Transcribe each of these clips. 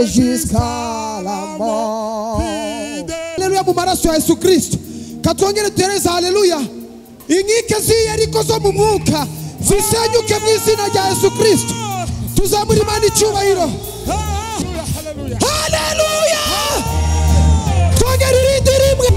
jusqu'à la mort. Alléluia mu maraso ya Yesu Kristo. Katwongere tereza haleluya. Inkike z'Yeriko zo mu mwuka zisenyuke mu izina rya Yesu Kristo. Tuzamura Imana icyubahiro. Haleluya. Twongere irindi rimwe.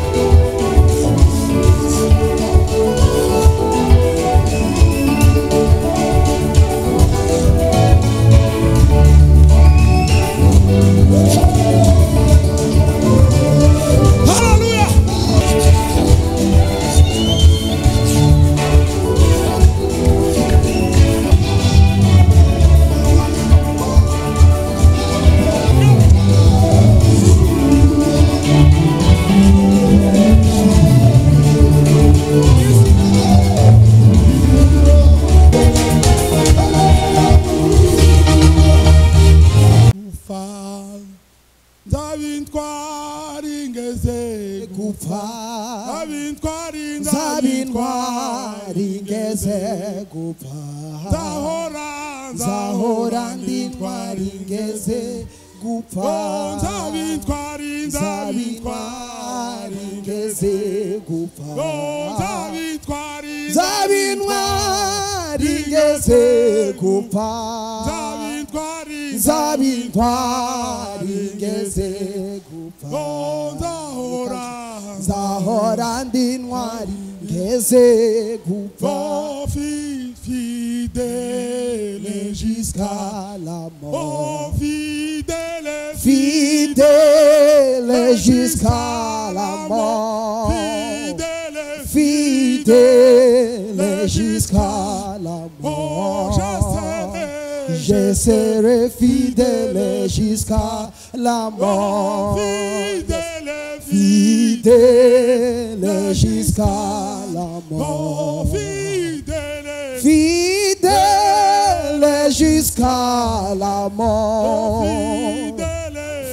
Zahora ndintwari ngeze gupfa. Zabintwari ngeze gupfa. Zabintwari ngeze gupfa. Zabintwari ngeze gupfa. Zahora ndintwari ngeze gupfa. Fidèle jusqu'à la mort. Oh, fidèle, fidèle jusqu'à la mort. Fidèle, fidèle jusqu'à la mort. Je serai fidèle jusqu'à la mort. Fidèle, fidèle jusqu'à la mort. Fidèle jusqu'à la mort.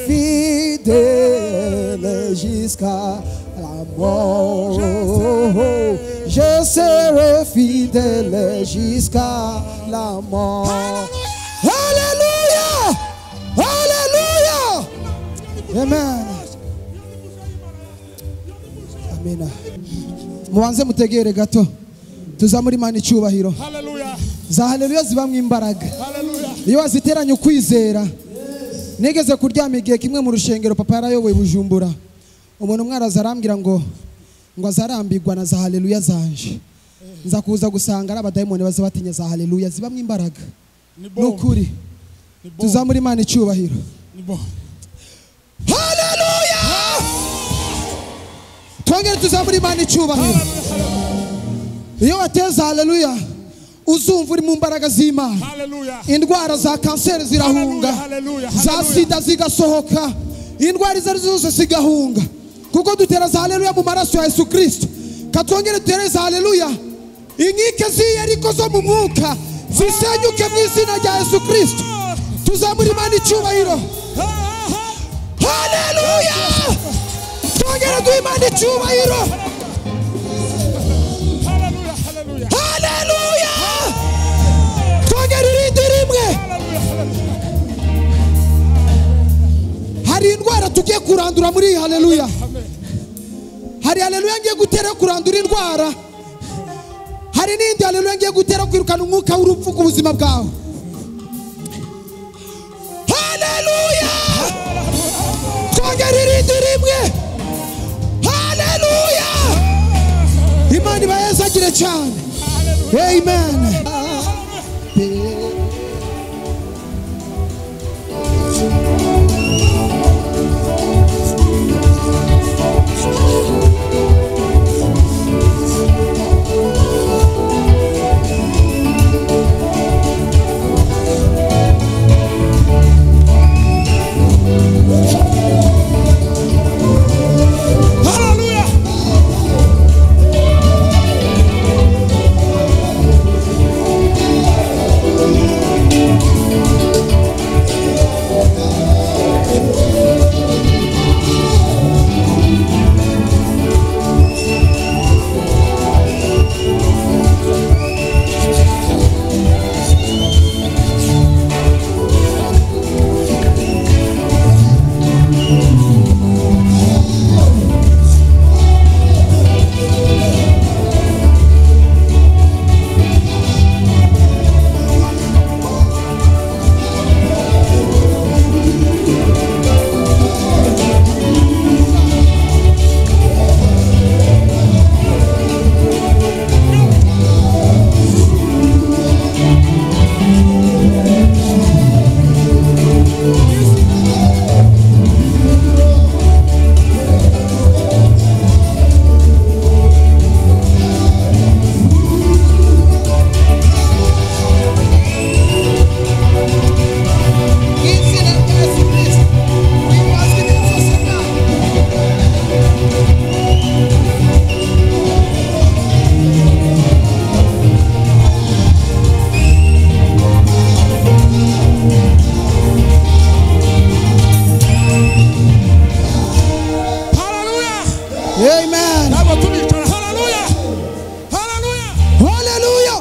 Fidèle jusqu'à la mort. Je serai fidèle jusqu'à la mort. Alléluia! Alléluia! Amen. Amen. Muanze mutegere gato. Tuzamuri Imana icyubahiro. Hallelujah. Za haleluya zibamwe imbaraga. Hallelujah. Iyo waziteranye ukwizera. Nigeze kuryama igihe kimwe mu rushengero papa yarayoboye Bujumbura. Umuntu mwaraza arambwira ngo azarambirwa na za haleluya zanje. Nza kuza gusanga ari abadayimoni baza batinya za haleluya zibamwe imbaraga. Nukuri. Tuzamuri Imana icyubahiro. Haleluya! Twongere tuzamuri Imana icyubahiro. Iyo wateza haleluya uzumva uri mu mbaraga z'Imana. Indwara za kanseri zirahunga, za sida zigasohoka, indwara izo zose zigahunga kuko dutera za haleluya mu maraso ya Yesu Kristo. Katwongere tereza haleluya. Inkike z'Yeriko zo mu mwuka zisenyuke mu izina rya Yesu Kristo. Tuzamura Imana icyubahiro. Haleluya! Twongere duhe Imana icyubahiro. Haleluya! Twongere irindi rimwe. Hari indwara tugiye kurandura muri haleluya. Hari haleluya ngiye gutera kurandura indwara. Hari n'indi haleluya ngiye gutera kwirukana umwuka w'urupfu ku buzima bwawe. Haleluya! Twongere irindi rimwe. Haleluya! Imana ibayezagire cyane. Amen. Hallelujah. Amen. ntabwo turicara. Haleluya, haleluya, Hallelujah.